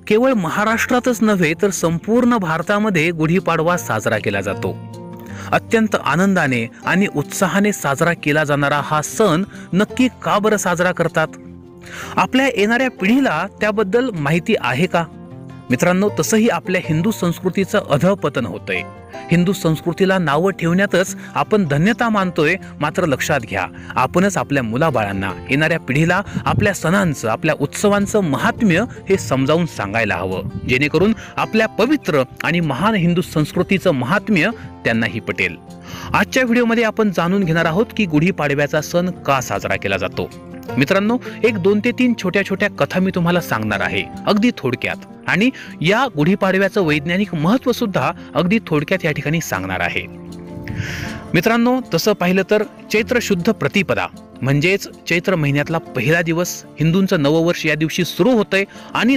केवळ महाराष्ट्रातच नव्हे तर संपूर्ण भारतामध्ये गुढीपाडवा साजरा केला जातो। अत्यंत आनंदाने आणि उत्साहाने साजरा केला जाणारा हा सण नक्की का बरं साजरा करतात? आपल्या येणाऱ्या पिढीला त्याबद्दल माहिती आहे का? मित्रांनो, तसंही आपल्या हिंदू संस्कृतीचं अधःपतन होतंय। हिंदू संस्कृतीला नावं ठेवण्यातच आपण धन्यता मानतोय, मात्र लक्षात घ्या, आपणच आपल्या मुलाबाळांना, येणाऱ्या पिढीला आपल्या सणांचं, आपल्या उत्सवांचं महात्म्य हे समजावून सांगायला हवं, जेणेकरून आपल्या पवित्र आणि महान हिंदू संस्कृतीचं महात्म्य त्यांनाही पटेल। आजच्या व्हिडिओमध्ये आपण जाणून घेणार आहोत की गुढीपाडव्याचा सण का साजरा केला जातो। मित्रांनो, एक 2 ते 3 छोट्या छोट्या कथा मी तुम्हाला सांगणार आहे, अगदी थोडक्यात, आणि या गुढीपाडव्याचं वैज्ञानिक महत्त्व सुद्धा अगदी थोडक्यात या ठिकाणी सांगणार आहे। मित्रांनो, तसं पाहिलं तर चैत्र शुद्ध प्रतिपदा म्हणजेच चैत्र महिन्यातला पहिला दिवस, हिंदूंचं नववर्ष या दिवशी सुरू होतंय आणि